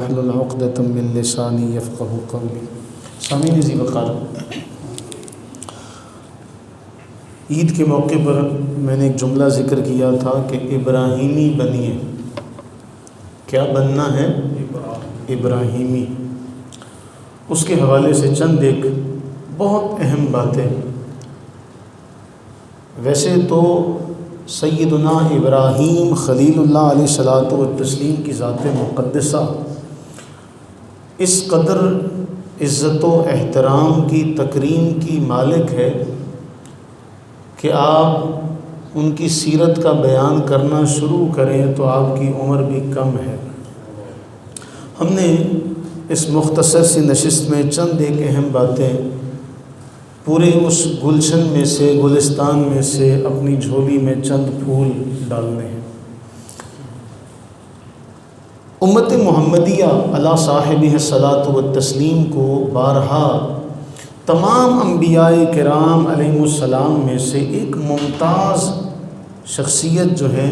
واحلل عقدۃ من لسانی یفقہوا قولی۔ سامعین عزیز وقار، عید کے موقع پر میں نے ایک جملہ ذکر کیا تھا کہ ابراہیمی بنیے۔ کیا بننا ہے؟ ابراہیمی۔ اس کے حوالے سے چند ایک بہت اہم باتیں۔ ویسے تو سیدنا ابراہیم خلیل اللہ علیہ الصلاۃ والتسلیم کی ذات مقدسہ اس قدر عزت و احترام کی، تکریم کی مالک ہے کہ آپ ان کی سیرت کا بیان کرنا شروع کریں تو آپ کی عمر بھی کم ہے۔ ہم نے اس مختصر سی نشست میں چند ایک اہم باتیں پورے اس گلشن میں سے، گلستان میں سے اپنی جھولی میں چند پھول ڈالنے ہیں۔ امت محمدیہ علی صاحبہ الصلاۃ والتسلیم کو بارہا تمام انبیاء کرام علیہ السلام میں سے ایک ممتاز شخصیت جو ہے،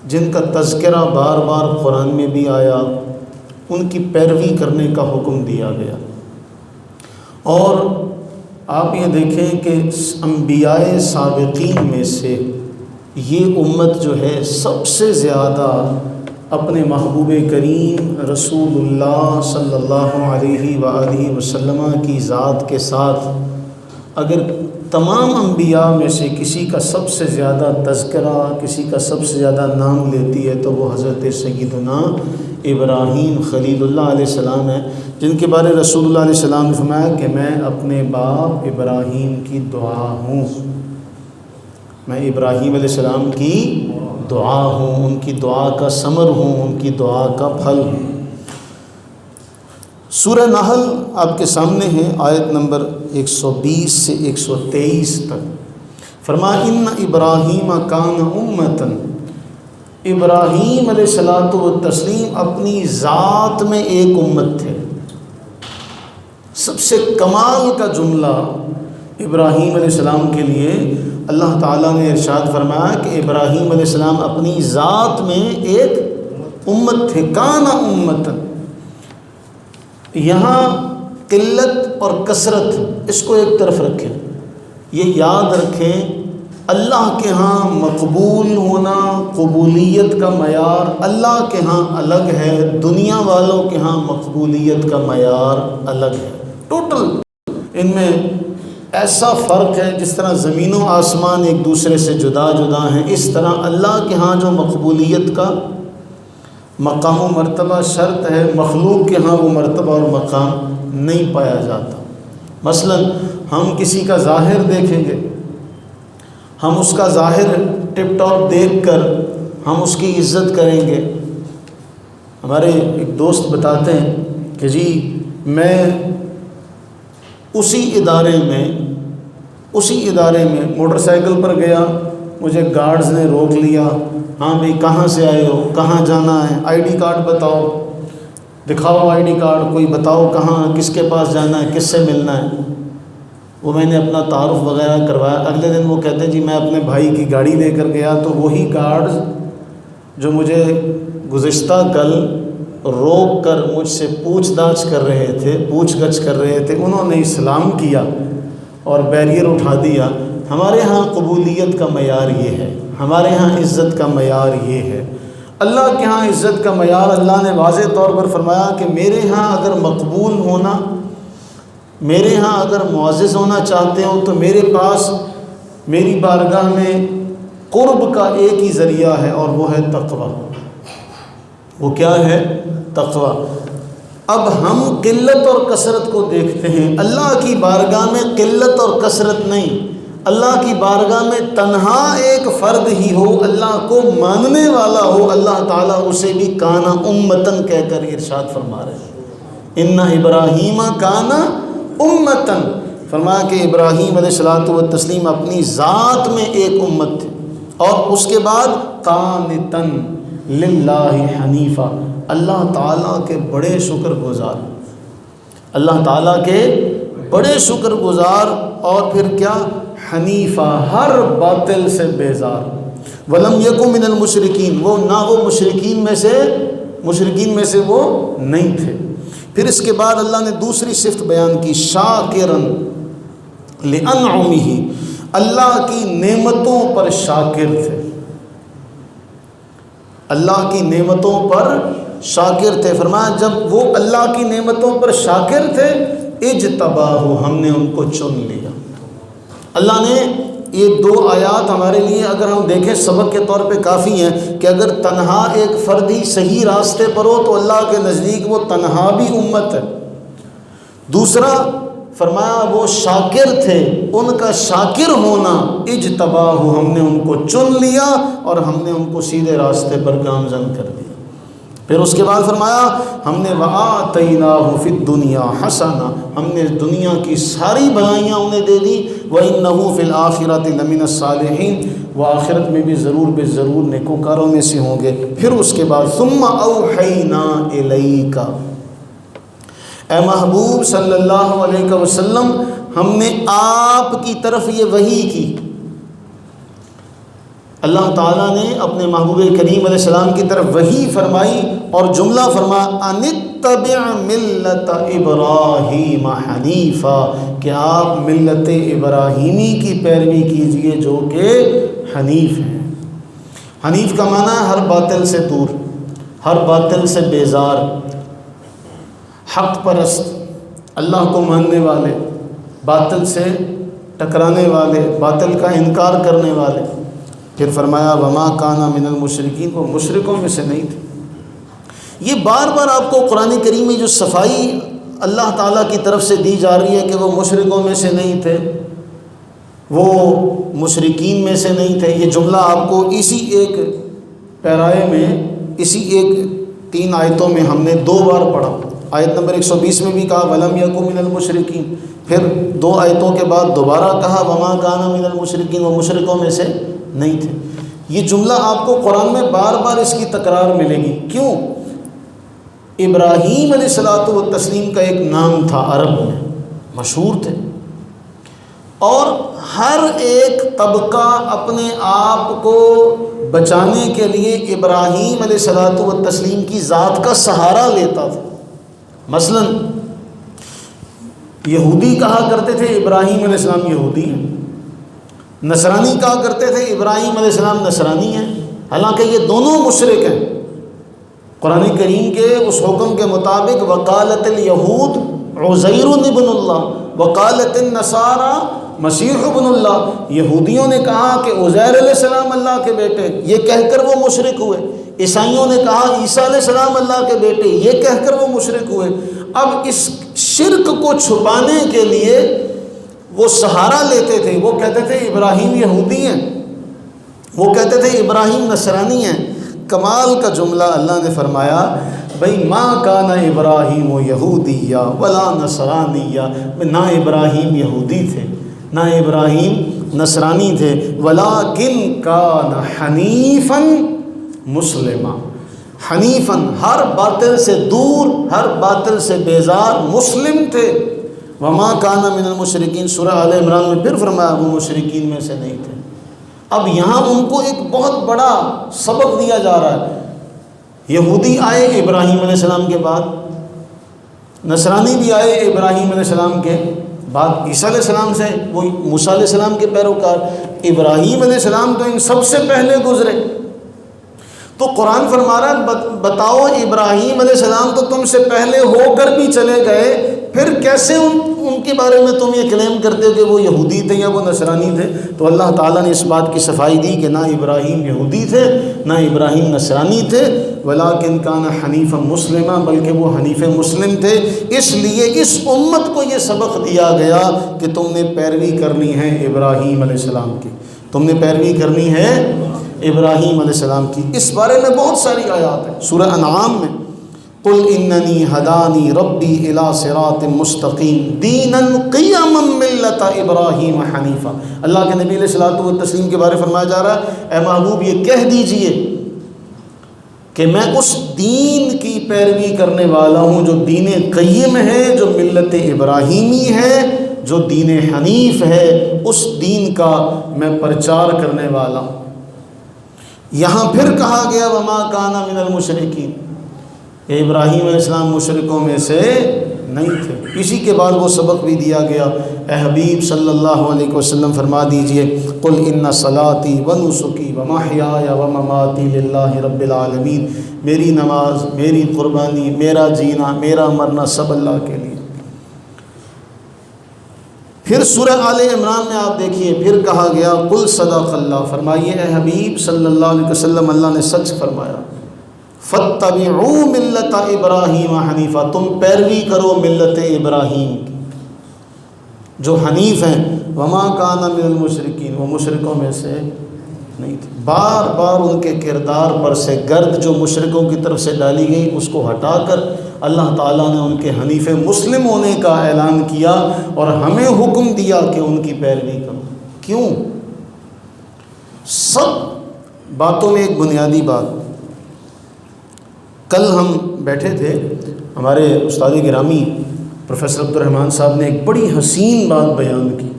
جن کا تذکرہ بار بار قرآن میں بھی آیا، ان کی پیروی کرنے کا حکم دیا گیا۔ اور آپ یہ دیکھیں کہ انبیاء سابقین میں سے یہ امت جو ہے سب سے زیادہ اپنے محبوب کریم رسول اللہ صلی اللہ علیہ وآلہ وسلم کی ذات کے ساتھ اگر تمام انبیاء میں سے کسی کا سب سے زیادہ تذکرہ، کسی کا سب سے زیادہ نام لیتی ہے تو وہ حضرت سیدنا ابراہیم خلیل اللہ علیہ السلام ہے، جن کے بارے رسول اللہ علیہ السلام نے فرمایا کہ میں اپنے باپ ابراہیم کی دعا ہوں، میں ابراہیم علیہ السلام کی دعا ہوں، ان کی دعا کا ثمر ہوں، ان کی دعا کا پھل ہوں۔ سورہ نحل آپ کے سامنے ہے، آیت نمبر 120 سے 123 تک۔ فرمایا ان ابراہیم کان امتن، ابراہیم علیہ الصلاۃ والتسلیم اپنی ذات میں ایک امت تھے۔ سب سے کمال کا جملہ ابراہیم علیہ السلام کے لیے اللہ تعالیٰ نے ارشاد فرمایا کہ ابراہیم علیہ السلام اپنی ذات میں ایک امت تھے، کانا امتن۔ یہاں قلت اور کثرت اس کو ایک طرف رکھیں، یہ یاد رکھیں اللہ کے ہاں مقبول ہونا، قبولیت کا معیار اللہ کے ہاں الگ ہے، دنیا والوں کے ہاں مقبولیت کا معیار الگ ہے۔ ٹوٹل ان میں ایسا فرق ہے، جس طرح زمین و آسمان ایک دوسرے سے جدا جدا ہیں، اس طرح اللہ کے ہاں جو مقبولیت کا مقام و مرتبہ شرط ہے، مخلوق کے ہاں وہ مرتبہ اور مقام نہیں پایا جاتا۔ مثلا ہم کسی کا ظاہر دیکھیں گے، ہم اس کا ظاہر ٹپ ٹاپ دیکھ کر ہم اس کی عزت کریں گے۔ ہمارے ایک دوست بتاتے ہیں کہ جی میں اسی ادارے میں موٹر سائیکل پر گیا، مجھے گارڈز نے روک لیا، ہاں بھئی کہاں سے آئے ہو، کہاں جانا ہے، آئی ڈی کارڈ بتاؤ، دکھاؤ آئی ڈی کارڈ، کوئی بتاؤ کہاں، کس کے پاس جانا ہے، کس سے ملنا ہے۔ وہ میں نے اپنا تعارف وغیرہ کروایا، اگلے دن وہ کہتے ہیں جی میں اپنے بھائی کی گاڑی لے کر گیا تو وہی گارڈز جو مجھے گزشتہ کل روک کر مجھ سے پوچھ گچھ کر رہے تھے، انہوں نے اسلام کیا اور بیریئر اٹھا دیا۔ ہمارے ہاں قبولیت کا معیار یہ ہے، ہمارے ہاں عزت کا معیار یہ ہے۔ اللہ کے ہاں عزت کا معیار اللہ نے واضح طور پر فرمایا کہ میرے ہاں اگر مقبول ہونا، میرے ہاں اگر معزز ہونا چاہتے ہو تو میرے پاس، میری بارگاہ میں قرب کا ایک ہی ذریعہ ہے اور وہ ہے تقوی۔ وہ کیا ہے؟ تقوی۔ اب ہم قلت اور کثرت کو دیکھتے ہیں، اللہ کی بارگاہ میں قلت اور کثرت نہیں، اللہ کی بارگاہ میں تنہا ایک فرد ہی ہو، اللہ کو ماننے والا ہو، اللہ تعالیٰ اسے بھی کانا امتن کہہ کر ارشاد فرما رہے ہیں۔ ان ابراہیم کانا امتن، فرمایا کہ ابراہیم علیہ الصلاۃ والتسلیم اپنی ذات میں ایک امت تھے، اور اس کے بعد قانتن للہ حنیفہ، اللہ تعالیٰ کے بڑے شکر گزار، اللہ تعالیٰ کے بڑے شکر گزار، اور پھر کیا؟ حنیفہ، ہر باطل سے بیزار۔ ولم یکن من المشرکین، وہ نہ وہ مشرکین میں سے مشرکین میں سے وہ نہیں تھے۔ پھر اس کے بعد اللہ نے دوسری صفت بیان کی، شاکرن لانعمہ، اللہ کی نعمتوں پر شاکر تھے، اللہ کی نعمتوں پر شاکر تھے۔ فرمایا جب وہ اللہ کی نعمتوں پر شاکر تھے، اجتباہ، ہم نے ان کو چن لیا۔ اللہ نے یہ دو آیات ہمارے لیے اگر ہم دیکھیں سبق کے طور پہ کافی ہیں کہ اگر تنہا ایک فرد ہی صحیح راستے پر ہو تو اللہ کے نزدیک وہ تنہا بھی امت ہے۔ دوسرا فرمایا وہ شاکر تھے، ان کا شاکر ہونا، اجتباہ، ہم نے ان کو چن لیا اور ہم نے ان کو سیدھے راستے پر گامزن کر دیا۔ پھر اس کے بعد فرمایا ہم نے وَآتَيْنَاهُ فِي الدُّنْيَا حَسَنَةً، ہم نے دنیا کی ساری بھلائیاں انہیں دے دی، وَإِنَّهُ فِي الْآخِرَةِ لَمِنَ الصَّالِحِينَ، وہ آخرت میں بھی ضرور بے ضرور نیکوکاروں میں سے ہوں گے۔ پھر اس کے بعد ثُمَّ أَوْحَيْنَا إِلَيْكَ، اے محبوب صلی اللہ علیہ وسلم ہم نے آپ کی طرف یہ وحی کی۔ اللہ تعالیٰ نے اپنے محبوب کریم علیہ السلام کی طرف وحی فرمائی اور جملہ فرما ان اتبع ملت ابراہیم حنیفا، کہ آپ ملت ابراہیمی کی پیروی کیجئے جو کہ حنیف ہے۔ حنیف کا معنی ہے ہر باطل سے دور، ہر باطل سے بیزار، حق پرست، اللہ کو ماننے والے، باطل سے ٹکرانے والے، باطل کا انکار کرنے والے۔ پھر فرمایا وما کان من المشرکین، وہ مشرکوں میں سے نہیں تھے۔ یہ بار بار آپ کو قرآن کریم میں جو صفائی اللہ تعالیٰ کی طرف سے دی جا رہی ہے کہ وہ مشرکوں میں سے نہیں تھے، وہ مشرکین میں سے نہیں تھے، یہ جملہ آپ کو اسی ایک پیرائے میں، اسی ایک 3 آیتوں میں ہم نے 2 بار پڑھا۔ آیت نمبر 120 میں بھی کہا وَلَمْ يَكُنْ مِنَ الْمُشْرِكِينَ، پھر 2 آیتوں کے بعد دوبارہ کہا وَمَا كَانَ مِنَ الْمُشْرِكِينَ، وہ مشرکوں میں سے نہیں تھے۔ یہ جملہ آپ کو قرآن میں بار بار اس کی تکرار ملے گی۔ کیوں؟ ابراہیم علیہ الصلوۃ والتسلیم کا ایک نام تھا، عرب میں مشہور تھے، اور ہر ایک طبقہ اپنے آپ کو بچانے کے لیے ابراہیم علیہ الصلوۃ والتسلیم کی ذات کا سہارا لیتا تھا۔ مثلا یہودی کہا کرتے تھے ابراہیم علیہ السلام یہودی ہیں، نصرانی کہا کرتے تھے ابراہیم علیہ السلام نصرانی ہیں، حالانکہ یہ دونوں مشرک ہیں۔ قرآن کریم کے اس حکم کے مطابق وقالت الیہود عزیر ابن اللہ وقالت النصارى مسیح ابن اللہ، یہودیوں نے کہا کہ عزیر علیہ السلام اللہ کے بیٹے، یہ کہہ کر وہ مشرک ہوئے۔ عیسائیوں نے کہا عیسیٰ علیہ السلام اللہ کے بیٹے، یہ کہہ کر وہ مشرک ہوئے۔ اب اس شرک کو چھپانے کے لیے وہ سہارا لیتے تھے، وہ کہتے تھے ابراہیم یہودی ہیں، وہ کہتے تھے ابراہیم نصرانی ہیں۔ کمال کا جملہ اللہ نے فرمایا بھئی ما کان ابراہیم یہودیہ ولا نصرانیہ، نہ ابراہیم یہودی تھے نہ ابراہیم نصرانی تھے، ولیکن کان حنیفا مسلما، حنیفاً ہر باطل سے دور، ہر باطل سے بیزار، مسلم تھے۔ وما کان من المشرکین، سورہ آل عمران میں پھر فرمایا وہ مشرکین میں سے نہیں تھے۔ اب یہاں ان کو ایک بہت بڑا سبق دیا جا رہا ہے۔ یہودی آئے ابراہیم علیہ السلام کے بعد، نصرانی بھی آئے ابراہیم علیہ السلام کے بعد، عیسیٰ علیہ السلام سے وہ موسیٰ علیہ السلام کے پیروکار، ابراہیم علیہ السلام تو ان سب سے پہلے گزرے۔ تو قرآن فرما رہا ہے بتاؤ ابراہیم علیہ السلام تو تم سے پہلے ہو کر بھی چلے گئے، پھر کیسے ان کے بارے میں تم یہ کلیم کرتے ہو کہ وہ یہودی تھے یا وہ نصرانی تھے؟ تو اللہ تعالیٰ نے اس بات کی صفائی دی کہ نہ ابراہیم یہودی تھے نہ ابراہیم نصرانی تھے، ولیکن کان حنیفا مسلما، بلکہ وہ حنیف مسلم تھے۔ اس لیے اس امت کو یہ سبق دیا گیا کہ تم نے پیروی کرنی ہے ابراہیم علیہ السلام کی، تم نے پیروی کرنی ہے ابراہیم علیہ السلام کی۔ اس بارے میں بہت ساری آیات ہیں۔ سورہ انعام میں قل اننی ہدانی ربی الی صراط مستقیم دینا قیما ملت ابراہیم حنیفا، اللہ کے نبی علیہ الصلوۃ والتسلیم کے بارے میں فرمایا جا رہا ہے اے محبوب یہ کہہ دیجئے کہ میں اس دین کی پیروی کرنے والا ہوں جو دین قیم ہے، جو ملت ابراہیمی ہے، جو دین حنیف ہے، اس دین کا میں پرچار کرنے والا ہوں۔ یہاں پھر کہا گیا وما کان من المشرکین، کہ ابراہیم علیہ السلام مشرکوں میں سے نہیں تھے۔ اسی کے بعد وہ سبق بھی دیا گیا، اے حبیب صلی اللہ علیہ وسلم فرما دیجئے قل ان صلاتی و نسکی و محیای و مماتی للہ رب العالمین، میری نماز، میری قربانی، میرا جینا، میرا مرنا سب اللہ کے لیے۔ پھر سورہ آل عمران میں آپ دیکھیے پھر کہا گیا قل صدق اللہ، فرمائیے اے حبیب صلی اللہ علیہ وسلم اللہ نے سچ فرمایا، فاتبعوا ملت ابراہیم حنیفہ، تم پیروی کرو ملت ابراہیم کی جو حنیف ہیں، وما کان من المشرکین، وہ مشرکوں میں سے نہیں تھے۔ بار بار ان کے کردار پر سے گرد جو مشرکوں کی طرف سے ڈالی گئی اس کو ہٹا کر اللہ تعالیٰ نے ان کے حنیف مسلم ہونے کا اعلان کیا اور ہمیں حکم دیا کہ ان کی پیروی کرو۔ کیوں؟ سب باتوں میں ایک بنیادی بات، کل ہم بیٹھے تھے، ہمارے استاد گرامی پروفیسر عبد الرحمن صاحب نے ایک بڑی حسین بات بیان کی۔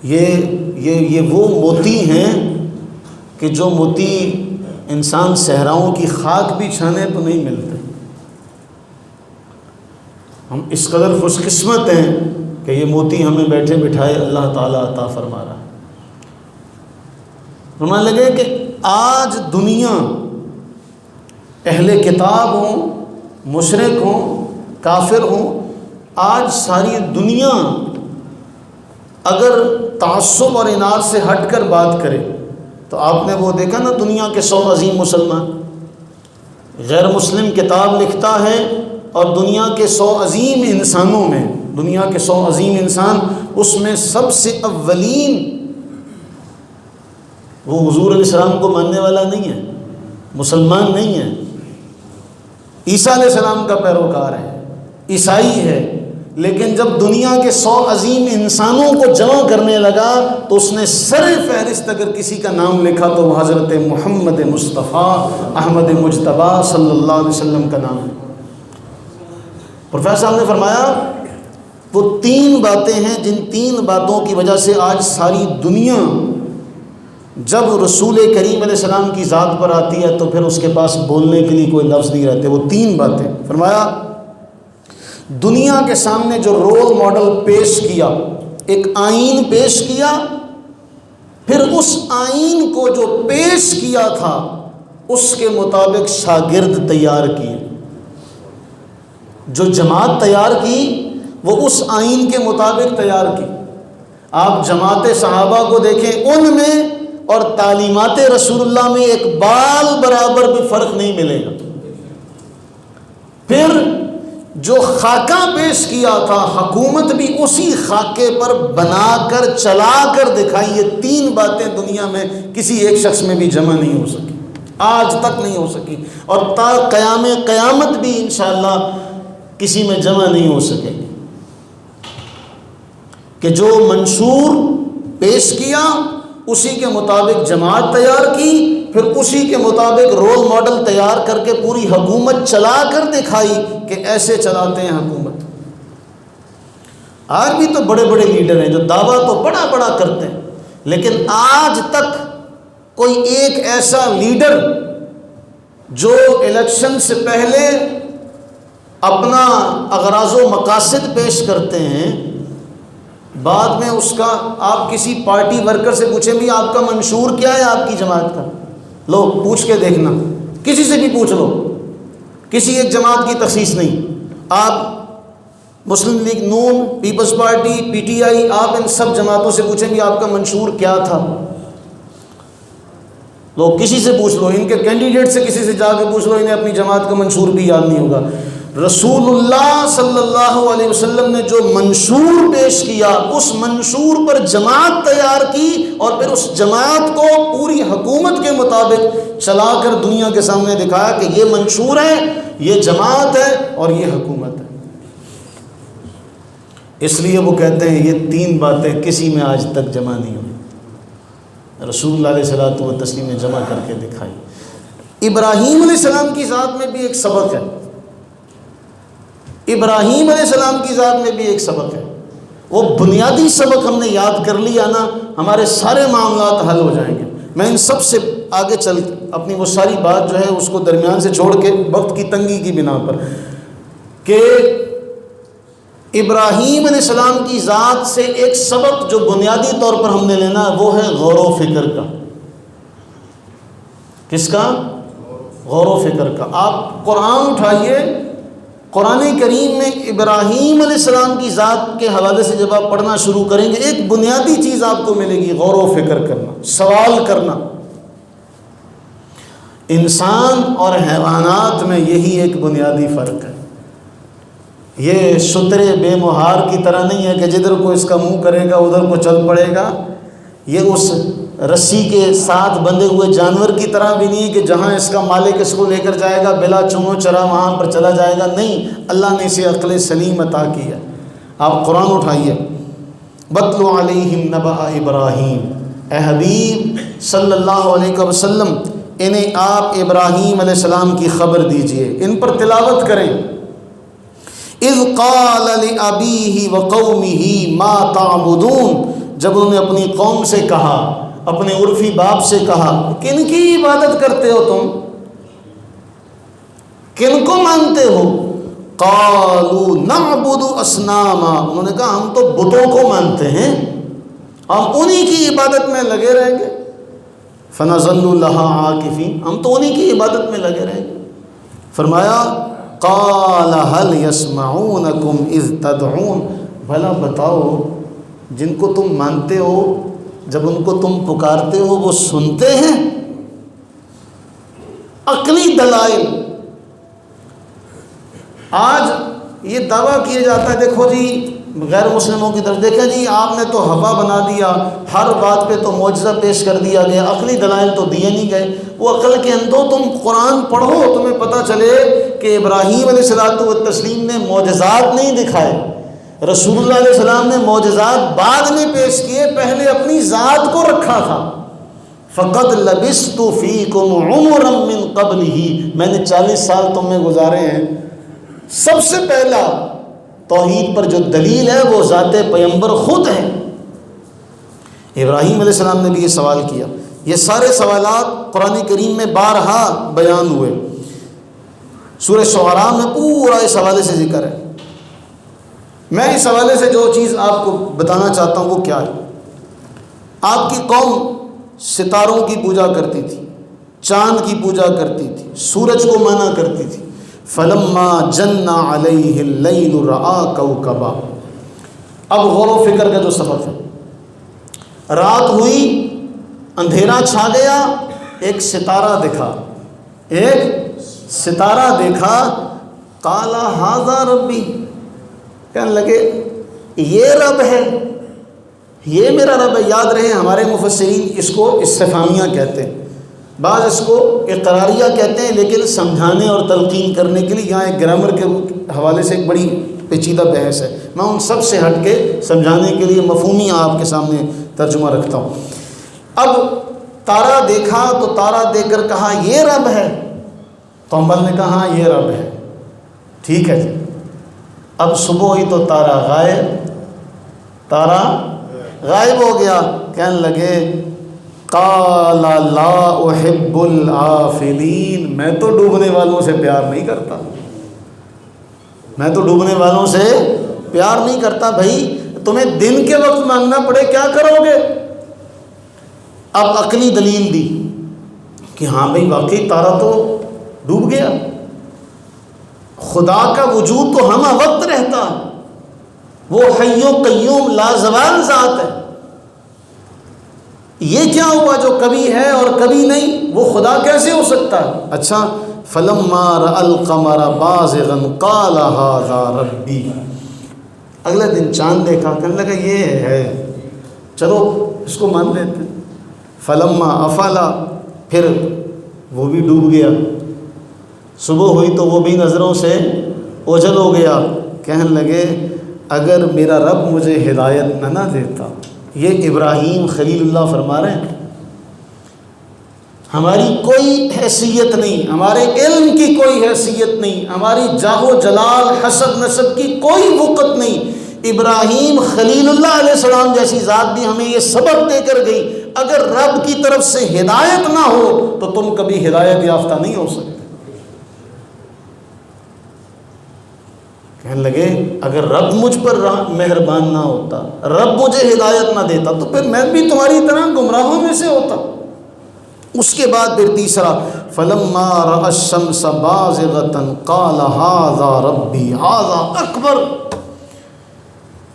یہ وہ موتی ہیں کہ جو موتی انسان صحراؤں کی خاک بھی چھانے تو نہیں ملتے۔ ہم اس قدر خوش قسمت ہیں کہ یہ موتی ہمیں بیٹھے بٹھائے اللہ تعالیٰ عطا فرما رہا ہے۔ فرمانے لگے کہ آج دنیا، اہل کتاب ہوں، مشرک ہوں، کافر ہوں، آج ساری دنیا اگر تعصب اور اناد سے ہٹ کر بات کرے تو آپ نے وہ دیکھا نا، دنیا کے 100 عظیم مسلمان، غیر مسلم کتاب لکھتا ہے اور دنیا کے 100 عظیم انسانوں میں، دنیا کے 100 عظیم انسان، اس میں سب سے اولین وہ حضور علیہ السلام کو ماننے والا نہیں ہے، مسلمان نہیں ہے، عیسیٰ علیہ السلام کا پیروکار ہے، عیسائی ہے، لیکن جب دنیا کے 100 عظیم انسانوں کو جمع کرنے لگا تو اس نے سر فہرست اگر کسی کا نام لکھا تو وہ حضرت محمد مصطفیٰ احمد مجتبیٰ صلی اللہ علیہ وسلم کا نام ہے۔ پروفیسر صاحب نے فرمایا وہ 3 باتیں ہیں جن 3 باتوں کی وجہ سے آج ساری دنیا جب رسول کریم علیہ السلام کی ذات پر آتی ہے تو پھر اس کے پاس بولنے کے لیے کوئی لفظ نہیں رہتے۔ وہ 3 باتیں فرمایا، دنیا کے سامنے جو رول ماڈل پیش کیا، ایک آئین پیش کیا، پھر اس آئین کو جو پیش کیا تھا اس کے مطابق شاگرد تیار کیے، جو جماعت تیار کی وہ اس آئین کے مطابق تیار کی۔ آپ جماعت صحابہ کو دیکھیں، ان میں اور تعلیمات رسول اللہ میں ایک بال برابر بھی فرق نہیں ملے گا۔ پھر جو خاکہ پیش کیا تھا، حکومت بھی اسی خاکے پر بنا کر چلا کر دکھائی۔ یہ 3 باتیں دنیا میں کسی ایک شخص میں بھی جمع نہیں ہو سکی، آج تک نہیں ہو سکی، اور تا قیام قیامت بھی انشاءاللہ کسی میں جمع نہیں ہو سکے گی، کہ جو منشور پیش کیا اسی کے مطابق جماعت تیار کی، پھر اسی کے مطابق رول ماڈل تیار کر کے پوری حکومت چلا کر دکھائی کہ ایسے چلاتے ہیں حکومت۔ آج بھی تو بڑے بڑے لیڈر ہیں جو دعویٰ تو بڑا بڑا کرتے ہیں، لیکن آج تک کوئی ایک ایسا لیڈر جو الیکشن سے پہلے اپنا اغراض و مقاصد پیش کرتے ہیں، بعد میں اس کا آپ کسی پارٹی ورکر سے پوچھیں بھی آپ کا منشور کیا ہے آپ کی جماعت کا، لو پوچھ کے دیکھنا، کسی سے بھی پوچھ لو، کسی ایک جماعت کی تخصیص نہیں۔ آپ مسلم لیگ نون، پیپلز پارٹی، پی ٹی آئی، آپ ان سب جماعتوں سے پوچھیں بھی آپ کا منشور کیا تھا، لو کسی سے پوچھ لو، ان کے کینڈیڈیٹ سے کسی سے جا کے پوچھ لو، انہیں اپنی جماعت کا منشور بھی یاد نہیں ہوگا۔ رسول اللہ صلی اللہ علیہ وسلم نے جو منشور پیش کیا اس منشور پر جماعت تیار کی اور پھر اس جماعت کو پوری حکومت کے مطابق چلا کر دنیا کے سامنے دکھایا کہ یہ منشور ہے، یہ جماعت ہے اور یہ حکومت ہے۔ اس لیے وہ کہتے ہیں یہ 3 باتیں کسی میں آج تک جمع نہیں ہوئی، رسول اللہ علیہ الصلوۃ والتسلیم نے جمع کر کے دکھائی۔ ابراہیم علیہ السلام کی ذات میں بھی ایک سبق ہے، ابراہیم علیہ السلام کی ذات میں بھی ایک سبق ہے۔ وہ بنیادی سبق ہم نے یاد کر لیا نا، ہمارے سارے معاملات حل ہو جائیں گے۔ میں ان سب سے آگے چل اپنی وہ ساری بات جو ہے اس کو درمیان سے چھوڑ کے وقت کی تنگی کی بنا پر کہ ابراہیم علیہ السلام کی ذات سے ایک سبق جو بنیادی طور پر ہم نے لینا ہے وہ ہے غور و فکر کا. کس کا؟ غور و فکر کا. آپ قرآن اٹھائیے، قرآن کریم میں ابراہیم علیہ السلام کی ذات کے حوالے سے جب آپ پڑھنا شروع کریں گے ایک بنیادی چیز آپ کو ملے گی، غور و فکر کرنا، سوال کرنا. انسان اور حیوانات میں یہی ایک بنیادی فرق ہے. یہ شترے بے مہار کی طرح نہیں ہے کہ جدھر کو اس کا منہ کرے گا ادھر کو چل پڑے گا. یہ اس رسی کے ساتھ بندھے ہوئے جانور کی طرح بھی نہیں ہے کہ جہاں اس کا مالک اس کو لے کر جائے گا بلا چنو چرا وہاں پر چلا جائے گا. نہیں، اللہ نے اسے عقل سلیم عطا کی ہے. آپ قرآن اٹھائیے، وَاتْلُ عَلَيْهِمْ نَبَأَ ابراہیم، اے حبیب صلی اللہ علیہ وسلم انہیں آپ ابراہیم علیہ السلام کی خبر دیجئے، ان پر تلاوت کریں. اذ قال لأبیہ وقومہ ما تعبدون، جب انہوں نے اپنی قوم سے کہا، اپنے عرفی باپ سے کہا، کن کی عبادت کرتے ہو تم، کن کو مانتے ہو؟ قالوا نعبد اصناما، انہوں نے کہا ہم تو بتوں کو مانتے ہیں، ہم انہی کی عبادت میں لگے رہیں گے. فنظلوا لها عاکفین، ہم تو انہی کی عبادت میں لگے رہیں گے. فرمایا قال هل يسمعونكم اذ تدعون، بھلا بتاؤ جن کو تم مانتے ہو جب ان کو تم پکارتے ہو وہ سنتے ہیں؟ عقلی دلائل. آج یہ دعویٰ کیا جاتا ہے دیکھو جی غیر مسلموں کی طرف، دیکھیں جی آپ نے تو ہوا بنا دیا، ہر بات پہ تو معجزہ پیش کر دیا گیا، عقلی دلائل تو دیے نہیں گئے. وہ عقل کے اندھو، تم قرآن پڑھو تمہیں پتہ چلے کہ ابراہیم علیہ الصلوۃ والتسلیم نے معجزات نہیں دکھائے، رسول اللہ علیہ السلام نے معجزات بعد میں پیش کیے، پہلے اپنی ذات کو رکھا تھا. فقد لبثت فیکم عمرا من قبلہ، میں نے 40 سال تم میں گزارے ہیں. سب سے پہلا توحید پر جو دلیل ہے وہ ذات پیغمبر خود ہے. ابراہیم علیہ السلام نے بھی یہ سوال کیا. یہ سارے سوالات قرآن کریم میں بارہا بیان ہوئے. سورہ شعراء میں پورا اس حوالے سے ذکر ہے. میں اس حوالے سے جو چیز آپ کو بتانا چاہتا ہوں وہ کیا ہے. آپ کی قوم ستاروں کی پوجا کرتی تھی، چاند کی پوجا کرتی تھی، سورج کو مانا کرتی تھی. فلما جن علیہ اللیل رآ کوکبا. اب غور و فکر کا جو سبق ہے، رات ہوئی، اندھیرا چھا گیا، ایک ستارہ دکھا، ایک ستارہ دیکھا. قال ھذا ربی، کہنے لگے یہ رب ہے، یہ میرا رب ہے. یاد رہے ہمارے مفسرین اس کو استفہامیہ کہتے ہیں، بعض اس کو اقراریہ کہتے ہیں، لیکن سمجھانے اور تلقین کرنے کے لیے یہاں ایک گرامر کے حوالے سے ایک بڑی پیچیدہ بحث ہے. میں ان سب سے ہٹ کے سمجھانے کے لیے مفہومی آپ کے سامنے ترجمہ رکھتا ہوں. اب تارا دیکھا تو تارا دیکھ کر کہا یہ رب ہے، تو حنبل نے کہا یہ رب ہے. ٹھیک ہے جی. اب صبح ہوئی تو تارا غائب ہو گیا. کہنے لگے قال لا احب العافلین، میں تو ڈوبنے والوں سے پیار نہیں کرتا، میں تو ڈوبنے والوں سے پیار نہیں کرتا. بھائی تمہیں دن کے وقت مانگنا پڑے کیا کرو گے؟ اب عقلی دلیل دی کہ ہاں بھائی واقعی تارا تو ڈوب گیا، خدا کا وجود تو ہمہ وقت رہتا ہے، وہ حی و قیوم لازوال ذات ہے. یہ کیا ہوا جو کبھی ہے اور کبھی نہیں؟ وہ خدا کیسے ہو سکتا ہے؟ اچھا، فلما رأى القمر بازغا قال ھذا ربی. اگلے دن چاند دیکھا، کہنے لگا یہ ہے، چلو اس کو مان لیتے. فلما افلا، پھر وہ بھی ڈوب گیا. صبح ہوئی تو وہ بھی نظروں سے اوجھل ہو گیا. کہنے لگے اگر میرا رب مجھے ہدایت نہ دیتا. یہ ابراہیم خلیل اللہ فرما رہے ہیں ہماری کوئی حیثیت نہیں، ہمارے علم کی کوئی حیثیت نہیں، ہماری جاہ و جلال حسب نسب کی کوئی وقت نہیں. ابراہیم خلیل اللہ علیہ السلام جیسی ذات بھی ہمیں یہ سبق دے کر گئی اگر رب کی طرف سے ہدایت نہ ہو تو تم کبھی ہدایت یافتہ نہیں ہو سکتے۔ کہنے لگے اگر رب مجھ پر مہربان نہ ہوتا، رب مجھے ہدایت نہ دیتا تو پھر میں بھی تمہاری طرح گمراہوں میں سے ہوتا۔ اس کے بعد پھر تیسرا، فَلَمَّا رَأَى الشَّمْسَ بَازِغَةً قَالَ هَذَا رَبِّي هَذَا أَكْبَرُ۔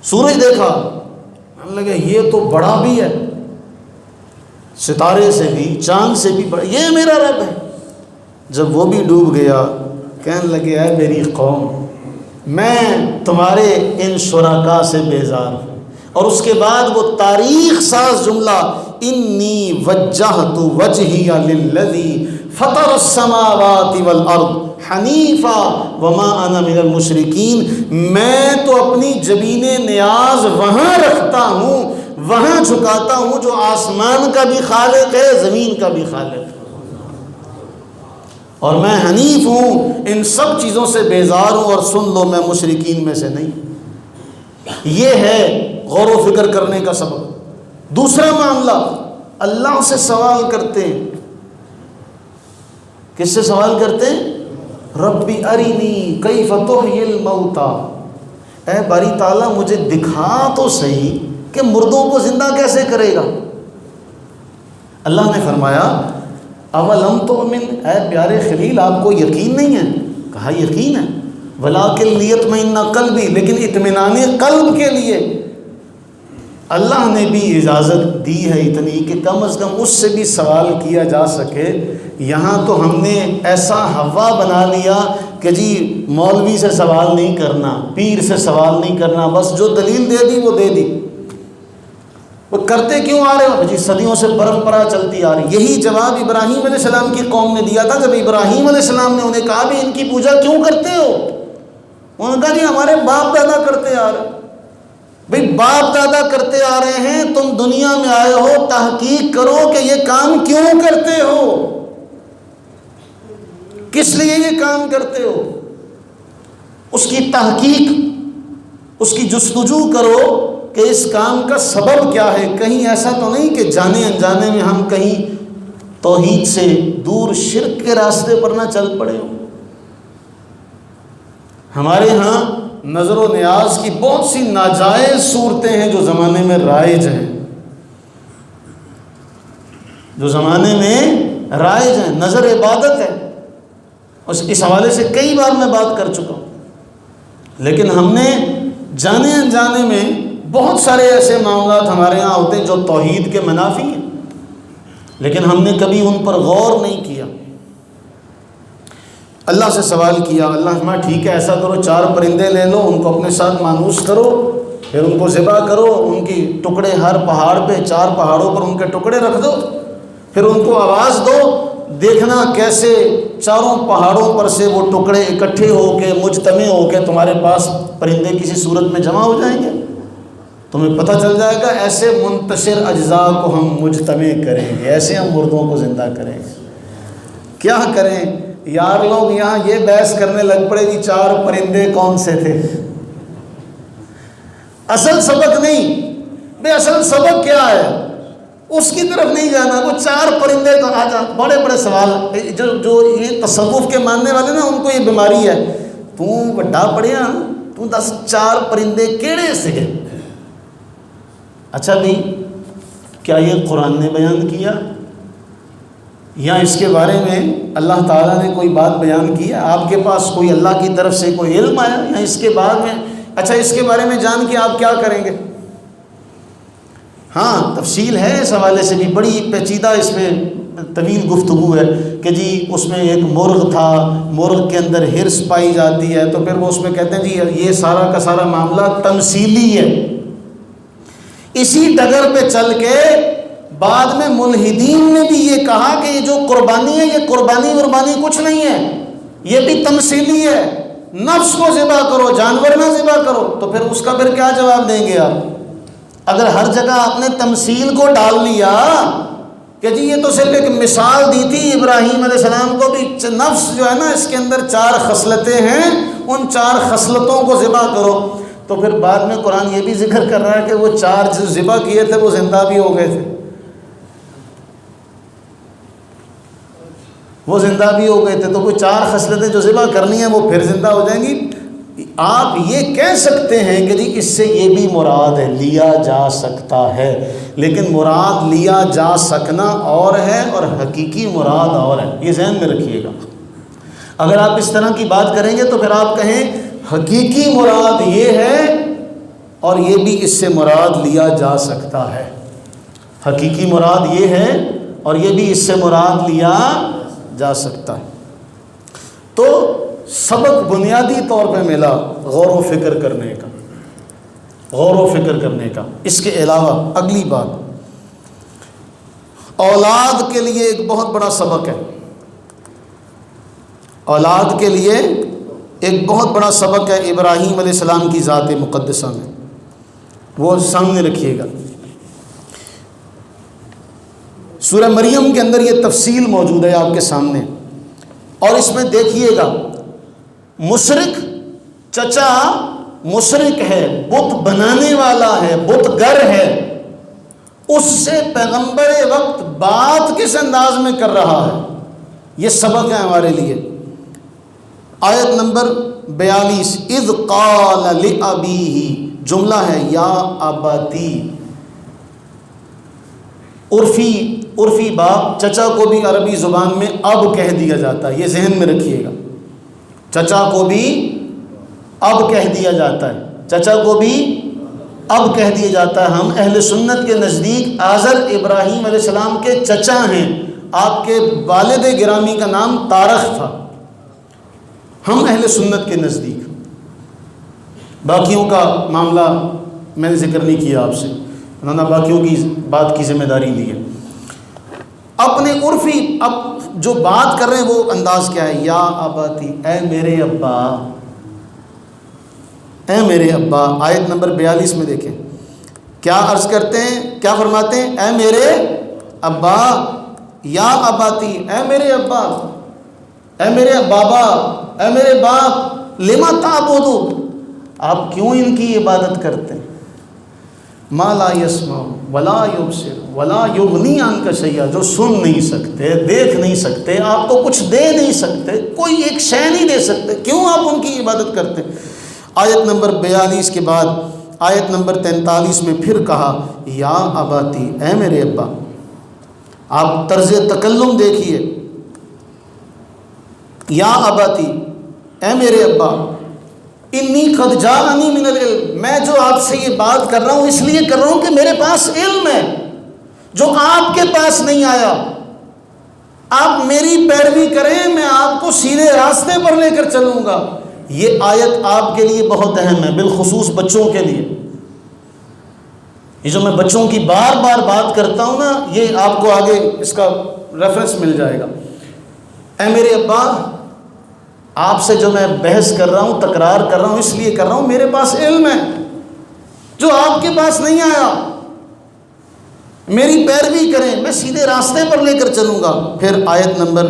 سورج دیکھا، کہنے لگے یہ تو بڑا بھی ہے، ستارے سے بھی چاند سے بھی بڑا، یہ میرا رب ہے۔ جب وہ بھی ڈوب گیا کہنے لگے اے میری قوم، میں تمہارے ان شرکاء سے بیزار ہوں۔ اور اس کے بعد وہ تاریخ ساز جملہ، انی وجہت وجہی للذی فطر السماوات والارض حنیفا وما انا من المشرکین، میں تو اپنی جبین نیاز وہاں رکھتا ہوں، وہاں جھکاتا ہوں جو آسمان کا بھی خالق ہے، زمین کا بھی خالق ہے، اور میں حنیف ہوں، ان سب چیزوں سے بیزار ہوں، اور سن لو میں مشرکین میں سے نہیں۔ یہ ہے غور و فکر کرنے کا سبب۔ دوسرا معاملہ، اللہ سے سوال کرتے ہیں۔ کس سے سوال کرتے ہیں؟ ربی ارینی کیف تحیی الموتیٰ، اے باری تعالیٰ مجھے دکھا تو صحیح کہ مردوں کو زندہ کیسے کرے گا۔ اللہ نے فرمایا اولم تؤمن، اے پیارے خلیل آپ کو یقین نہیں ہے؟ کہا یقین ہے، ولیکن لیطمئن قلبی، لیکن اطمینان قلب کے لیے اللہ نے بھی اجازت دی ہے اتنی کہ کم از کم اس سے بھی سوال کیا جا سکے۔ یہاں تو ہم نے ایسا ہوا بنا لیا کہ جی مولوی سے سوال نہیں کرنا، پیر سے سوال نہیں کرنا، بس جو دلیل دے دی وہ دے دی۔ وہ کرتے کیوں آ رہے ہو؟ جی صدیوں سے پرمپرا چلتی آ رہی۔ یہی جواب ابراہیم علیہ السلام کی قوم نے دیا تھا جب ابراہیم علیہ السلام نے انہیں کہا بھی ان کی پوجا کیوں کرتے ہو؟ انہوں نے کہا جی ہمارے باپ دادا کرتے آ رہے۔ بھئی باپ دادا کرتے آ رہے ہیں، تم دنیا میں آئے ہو، تحقیق کرو کہ یہ کام کیوں کرتے ہو، کس لیے یہ کام کرتے ہو، اس کی تحقیق، اس کی جستجو کرو کہ اس کام کا سبب کیا ہے۔ کہیں ایسا تو نہیں کہ جانے انجانے میں ہم کہیں توحید سے دور شرک کے راستے پر نہ چل پڑے ہوں۔ ہمارے ہاں نظر و نیاز کی بہت سی ناجائز صورتیں ہیں جو زمانے میں رائج ہیں، جو زمانے میں رائج ہیں۔ نظر عبادت ہے، اس حوالے سے کئی بار میں بات کر چکا ہوں، لیکن ہم نے جانے انجانے میں بہت سارے ایسے معاملات ہمارے ہاں ہوتے ہیں جو توحید کے منافی ہیں، لیکن ہم نے کبھی ان پر غور نہیں کیا۔ اللہ سے سوال کیا، اللہ فرمایا ٹھیک ہے ایسا کرو، 4 پرندے لے لو، ان کو اپنے ساتھ مانوس کرو، پھر ان کو ذبح کرو، ان کی ٹکڑے ہر پہاڑ پہ 4 پہاڑوں پر ان کے ٹکڑے رکھ دو، پھر ان کو آواز دو، دیکھنا کیسے 4 پہاڑوں پر سے وہ ٹکڑے اکٹھے ہو کے مجتمع ہو کے تمہارے پاس پرندے کسی صورت میں جمع ہو جائیں گے، تمہیں پتہ چل جائے گا ایسے منتشر اجزاء کو ہم مجتمع کریں گے، ایسے ہم مردوں کو زندہ کریں گے۔ کیا کریں یار، لوگ یہاں یہ بحث کرنے لگ پڑے کہ 4 پرندے کون سے تھے۔ اصل سبق نہیں بے، اصل سبق کیا ہے اس کی طرف نہیں جانا، وہ 4 پرندے کہاں جا، بڑے بڑے سوال۔ جو یہ تصوف کے ماننے والے نا ان کو یہ بیماری ہے، تو بڑا پڑھیا تو 4 پرندے کیڑے سے گئے۔ اچھا بھائی کیا یہ قرآن نے بیان کیا یا اس کے بارے میں اللہ تعالیٰ نے کوئی بات بیان کی ہے؟ آپ کے پاس کوئی اللہ کی طرف سے کوئی علم آیا یا اس کے بعد میں اچھا اس کے بارے میں جان کے آپ کیا کریں گے؟ ہاں تفصیل ہے اس حوالے سے بھی، بڑی پیچیدہ اس میں طویل گفتگو ہے کہ جی اس میں ایک مرغ تھا، مرغ کے اندر ہرس پائی جاتی ہے، تو پھر وہ اس میں کہتے ہیں جی یہ سارا کا سارا معاملہ تمثیلی ہے۔ اسی ڈگر پہ چل کے بعد میں ملحدین نے بھی یہ کہا کہ یہ جو قربانی ہے یہ قربانی کچھ نہیں ہے، یہ بھی تمثیلی ہے، نفس کو ذبح کرو جانور نہ ذبح کرو۔ تو پھر اس کا پھر کیا جواب دیں گے آپ؟ اگر ہر جگہ آپ نے تمثیل کو ڈال لیا کہ جی یہ تو صرف ایک مثال دی تھی ابراہیم علیہ السلام کو بھی، نفس جو ہے نا اس کے اندر 4 خصلتیں ہیں، ان 4 خصلتوں کو ذبح کرو، تو پھر بعد میں قرآن یہ بھی ذکر کر رہا ہے کہ وہ 4 جو ذبح کیے تھے وہ زندہ بھی ہو گئے تھے۔ وہ زندہ بھی ہو گئے تھے، تو وہ 4 خصلتیں جو ذبح کرنی ہیں وہ پھر زندہ ہو جائیں گی۔ آپ یہ کہہ سکتے ہیں کہ جی اس سے یہ بھی مراد ہے، لیا جا سکتا ہے، لیکن مراد لیا جا سکنا اور ہے اور حقیقی مراد اور ہے، یہ ذہن میں رکھیے گا۔ اگر آپ اس طرح کی بات کریں گے تو پھر آپ کہیں حقیقی مراد یہ ہے اور یہ بھی اس سے مراد لیا جا سکتا ہے، حقیقی مراد یہ ہے اور یہ بھی اس سے مراد لیا جا سکتا ہے۔ تو سبق بنیادی طور پہ ملا غور و فکر کرنے کا، غور و فکر کرنے کا۔ اس کے علاوہ اگلی بات، اولاد کے لیے ایک بہت بڑا سبق ہے، اولاد کے لیے ایک بہت بڑا سبق ہے ابراہیم علیہ السلام کی ذات مقدسہ میں، وہ سامنے رکھیے گا۔ سورہ مریم کے اندر یہ تفصیل موجود ہے آپ کے سامنے، اور اس میں دیکھیے گا مشرک چچا مشرک ہے، بت بنانے والا ہے، بت گر ہے، اس سے پیغمبر وقت بات کس انداز میں کر رہا ہے، یہ سبق ہے ہمارے لیے۔ آیت نمبر 42، اذ قال لأبیہ، جملہ ہے یا اباتی، عرفی باپ، چچا کو بھی عربی زبان میں اب کہہ دیا جاتا ہے، یہ ذہن میں رکھیے گا، چچا کو بھی اب کہہ دیا جاتا ہے، چچا کو بھی اب کہہ دیا جاتا ہے۔ ہم اہل سنت کے نزدیک آزر ابراہیم علیہ السلام کے چچا ہیں، آپ کے والد گرامی کا نام تارخ تھا، ہم اہل سنت کے نزدیک۔ باقیوں کا معاملہ میں نے ذکر نہیں کیا آپ سے، انہوں نے باقیوں کی بات کی ذمہ داری لی ہے۔ اپنے عرفی اب جو بات کر رہے ہیں وہ انداز کیا ہے، یا اباتی، اے میرے ابا، اے میرے ابا۔ آیت نمبر 42 میں دیکھیں کیا عرض کرتے ہیں، کیا فرماتے ہیں، اے میرے ابا، یا اباتی، اے میرے ابا، اے میرے بابا، اے میرے باپ، لما تعبدو، آپ کیوں ان کی عبادت کرتے ہیں، ما لا یسمع ولا یبصر ولا یغنی عنک شیئا، جو سن نہیں سکتے، دیکھ نہیں سکتے، آپ کو کچھ دے نہیں سکتے، کوئی ایک شے نہیں دے سکتے، کیوں آپ ان کی عبادت کرتے ہیں۔ آیت نمبر 42 کے بعد آیت نمبر 43 میں پھر کہا یا اباتی، اے میرے ابا۔ آپ طرز تکلم دیکھیے، یا اباتی، اے میرے ابا، انی قد جاءنی من العلم، میں جو آپ سے یہ بات کر رہا ہوں اس لیے کر رہا ہوں کہ میرے پاس علم ہے جو آپ کے پاس نہیں آیا، آپ میری پیروی کریں، میں آپ کو سیدھے راستے پر لے کر چلوں گا۔ یہ آیت آپ کے لیے بہت اہم ہے، بالخصوص بچوں کے لیے۔ یہ جو میں بچوں کی بار بار بات کرتا ہوں نا، یہ آپ کو آگے اس کا ریفرنس مل جائے گا۔ اے میرے ابا، آپ سے جو میں بحث کر رہا ہوں، تکرار کر رہا ہوں، اس لیے کر رہا ہوں میرے پاس علم ہے جو آپ کے پاس نہیں آیا، میری پیروی کریں، میں سیدھے راستے پر لے کر چلوں گا۔ پھر آیت نمبر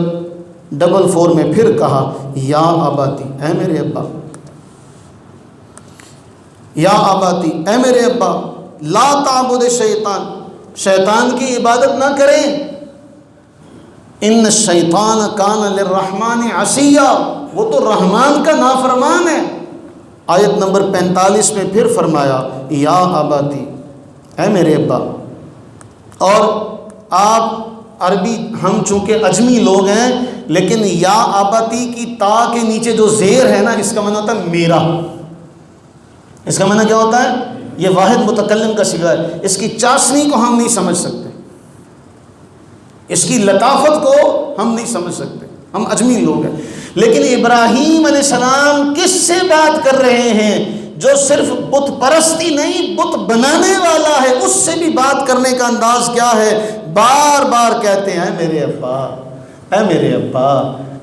44 میں پھر کہا یا اباتی، اے میرے ابا، یا اباتی، اے میرے ابا، لا تعبد شیطان، شیطان کی عبادت نہ کریں، ان الشیطان کان للرحمن عصیا، وہ تو رحمان کا نافرمان ہے۔ آیت نمبر 45 میں پھر فرمایا یا اباتی، اے میرے ابا۔ اور آپ عربی، ہم چونکہ اجمی لوگ ہیں، لیکن یا اباتی کی تا کے نیچے جو زیر ہے نا، اس کا معنی ہوتا ہے میرا، اس کا معنی کیا ہوتا ہے، یہ واحد متکلم کا صیغہ ہے، اس کی چاشنی کو ہم نہیں سمجھ سکتے، اس کی لطافت کو ہم نہیں سمجھ سکتے، ہم اجمی لوگ ہیں۔ لیکن ابراہیم علیہ السلام کس سے بات کر رہے ہیں، جو صرف بت پرستی نہیں، بت بنانے والا ہے، اس سے بھی بات کرنے کا انداز کیا ہے، بار بار کہتے ہیں اے میرے ابا، اے میرے ابا،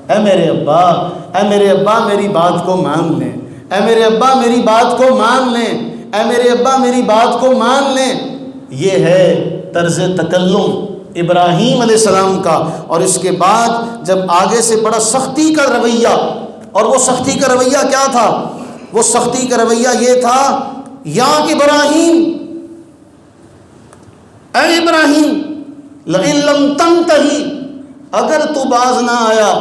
اے میرے ابا، اے میرے ابا، میری بات کو مان لیں، اے میرے ابا میری بات کو مان لیں، اے میرے ابا میری بات کو مان لیں۔ یہ ہے طرز تکلم ابراہیم علیہ السلام کا۔ اور اس کے بعد جب آگے سے بڑا سختی کا رویہ، اور وہ سختی کا رویہ کیا تھا، وہ سختی کا رویہ یہ تھا، یا ابراہیم، اے ابراہیم، لئن لم تنتہی، اگر تو باز نہ آیا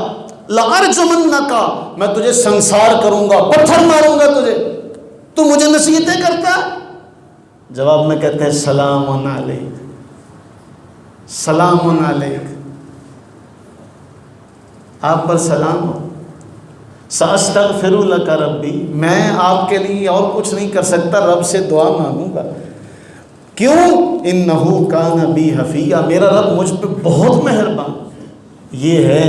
لَأَرْجُمَنَّكَ، میں تجھے سنسار کروں گا، پتھر ماروں گا تجھے، تو مجھے نصیحتیں کرتا. جواب میں کہتے ہیں سلام علیک، سلام علیک، آپ پر سلام ہو. سأستغفر لک ربی، میں آپ کے لیے اور کچھ نہیں کر سکتا، رب سے دعا مانگوں گا. کیوں؟ انہ کان بی حفیہ، میرا رب مجھ پہ بہت مہربان. یہ ہے،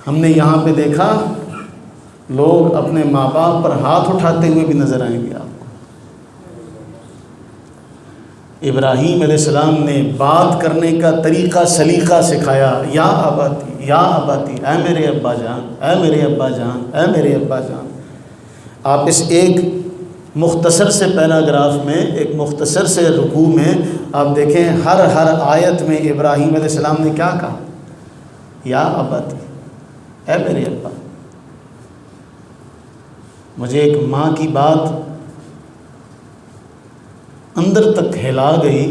ہم نے یہاں پہ دیکھا لوگ اپنے ماں باپ پر ہاتھ اٹھاتے ہوئے بھی نظر آئیں گے آپ کو. ابراہیم علیہ السلام نے بات کرنے کا طریقہ سلیقہ سکھایا. یا اباتی، یا اباتی، اے میرے ابا جان، اے میرے ابا جان، اے میرے ابا جان. آپ اس ایک مختصر سے پیراگراف میں، ایک مختصر سے رکوع میں آپ دیکھیں ہر آیت میں ابراہیم علیہ السلام نے کیا کہا؟ یا اباتی، اے میرے ابا. مجھے ایک ماں کی بات اندر تک ہلا گئی.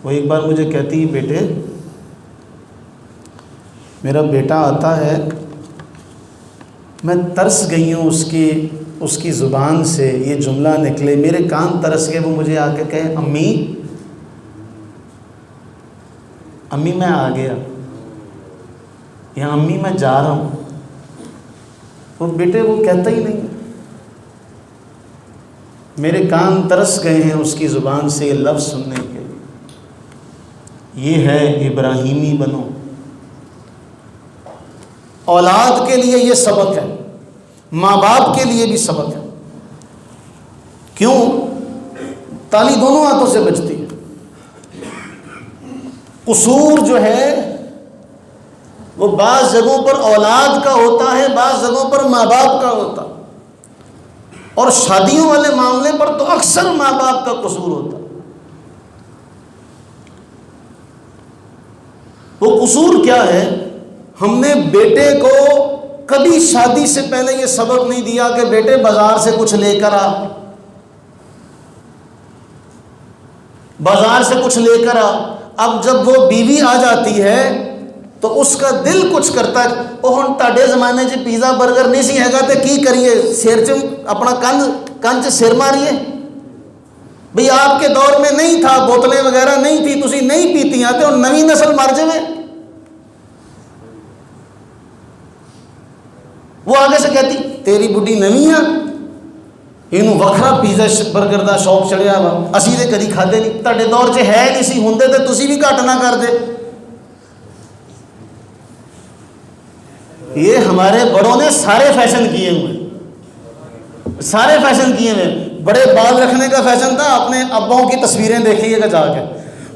وہ ایک بار مجھے کہتی، بیٹے میرا بیٹا آتا ہے، میں ترس گئی ہوں اس کی زبان سے یہ جملہ نکلے، میرے کان ترس گئے. وہ مجھے آ کے کہے امی، امی میں آ گیا، یا امی میں جا رہا ہوں. وہ بیٹے وہ کہتا ہی نہیں، میرے کان ترس گئے ہیں اس کی زبان سے یہ لفظ سننے کے لیے. یہ ہے ابراہیمی بنو. اولاد کے لیے یہ سبق ہے، ماں باپ کے لیے بھی سبق ہے. کیوں؟ تالی دونوں ہاتھوں سے بجتی ہے. قصور جو ہے وہ بعض جگہوں پر اولاد کا ہوتا ہے، بعض جگہوں پر ماں باپ کا ہوتا ہے، اور شادیوں والے معاملے پر تو اکثر ماں باپ کا قصور ہوتا ہے. وہ قصور کیا ہے؟ ہم نے بیٹے کو کبھی شادی سے پہلے یہ سبق نہیں دیا کہ بیٹے بازار سے کچھ لے کر آ، بازار سے کچھ لے کر آ. اب جب وہ بیوی آ جاتی ہے تو اس کا دل کچھ کرتا ہے. وہ ہن تاڈے زمانے 'ਚ پیزا برگر نہیں سی ਹੈਗਾ ਤੇ ਕੀ ਕਰੀਏ, ਸਿਰ 'ਚ ਆਪਣਾ ਕੰਨ 'ਚ ਸਿਰ ਮਾਰੀਏ. بھئی آپ کے دور میں نہیں تھا، بوتلیں وغیرہ نہیں تھی، تسی نہیں پیتیاں تے ہن نویں نسل مر جائے. وہ آگے سے کہتی تیری بڈھی نویں آ، ਇਹਨੂੰ ਵੱਖਰਾ ਪੀਜ਼ਾ 버ਗਰ ਦਾ ਸ਼ੌਕ ਚੜਿਆ ਵਾ, ਅਸੀਂ ਤੇ ਕਦੀ ਖਾਦੇ ਨਹੀਂ. ਤੁਹਾਡੇ ਦੌਰ 'ਚ ਹੈ ਨਹੀਂ ਸੀ, ਹੁੰਦੇ ਤੇ ਤੁਸੀਂ ਵੀ ਘੱਟ ਨਾ ਕਰਦੇ. یہ ہمارے بڑوں نے سارے فیشن کیے ہوئے، سارے فیشن کیے ہوئے. بڑے بال رکھنے کا فیشن تھا، اپنے اباؤں کی تصویریں دیکھیے گا جا کے.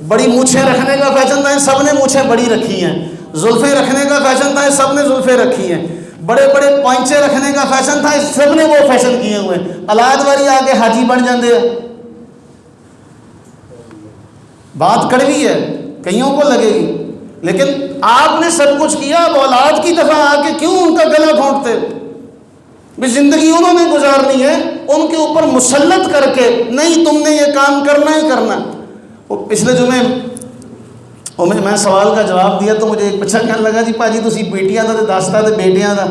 بڑی مونچھیں رکھنے کا فیشن تھا، سب نے مونچھیں بڑی رکھی ہیں. زلفیں رکھنے کا فیشن تھا، سب نے زلفیں رکھی ہیں. بڑے بڑے پوائنچے رکھنے کا فیشن تھا، سب نے وہ فیشن کیے ہوئے. اولاد والی آ کے حاجی بن جاندے ہیں. بات کڑوی ہے، کئیوں کو لگے گی، لیکن آپ نے سب کچھ کیا. اب اولاد کی طرف آ کے کیوں ان کا گلا گھونٹتے؟ بھی زندگی انہوں نے گزارنی ہے، ان کے اوپر مسلط کر کے نہیں تم نے یہ کام کرنا ہی کرنا. وہ پچھلے جمعے میں سوال کا جواب دیا تو مجھے ایک بچہ کہنے لگا جی پاجی تسی بیٹیاں دا تے دستا تے بیٹیاں دا.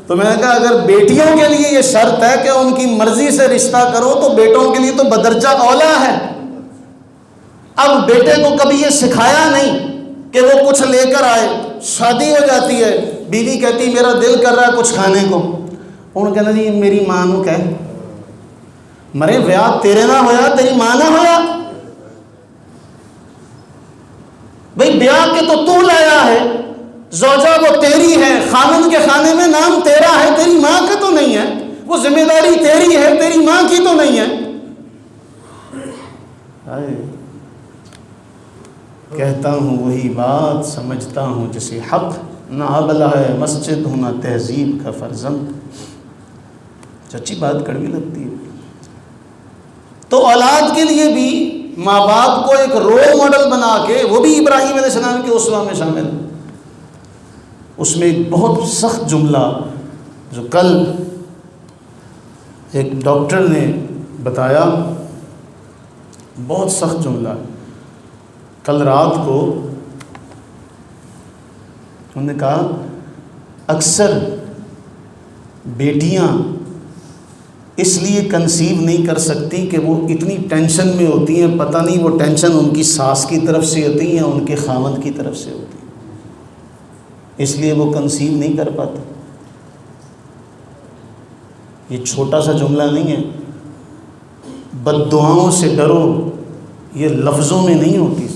تو میں نے کہا اگر بیٹیوں کے لیے یہ شرط ہے کہ ان کی مرضی سے رشتہ کرو تو بیٹوں کے لیے تو بدرجہ اولا ہے. اب بیٹے کو کبھی یہ سکھایا نہیں کہ وہ کچھ لے کر آئے. شادی ہو جاتی ہے، بیوی کہتی میرا دل کر رہا ہے کچھ کھانے کو. انہوں کہنا جی میری ماں نو کہہ، مرے ویاہ تیرے نہ ہویا تیری ماں نہ ہویا. بھئی بیاہ کے تو لایا ہے، زوجہ وہ تیری ہے، خامن کے خانے میں نام تیرا ہے، تیری ماں کا تو نہیں ہے. وہ ذمہ داری تیری ہے، تیری ماں کی تو نہیں ہے. کہتا ہوں وہی بات، سمجھتا ہوں جسے حق، نہ ابلہ ہے مسجد ہوں نہ تہذیب کا فرزند. سچی بات کڑوی لگتی ہے. تو اولاد کے لیے بھی ماں باپ کو ایک رول ماڈل بنا کے، وہ بھی ابراہیم علیہ السلام کے اسوہ میں شامل. اس میں ایک بہت سخت جملہ جو کل ایک ڈاکٹر نے بتایا، بہت سخت جملہ. کل رات کو انہوں نے کہا اکثر بیٹیاں اس لیے کنسیو نہیں کر سکتی کہ وہ اتنی ٹینشن میں ہوتی ہیں، پتہ نہیں وہ ٹینشن ان کی ساس کی طرف سے ہوتی ہے یا ان کے خاوند کی طرف سے ہوتی ہے، اس لیے وہ کنسیو نہیں کر پاتے۔ یہ چھوٹا سا جملہ نہیں ہے، بد دعاؤں سے ڈرو یہ لفظوں میں نہیں ہوتی،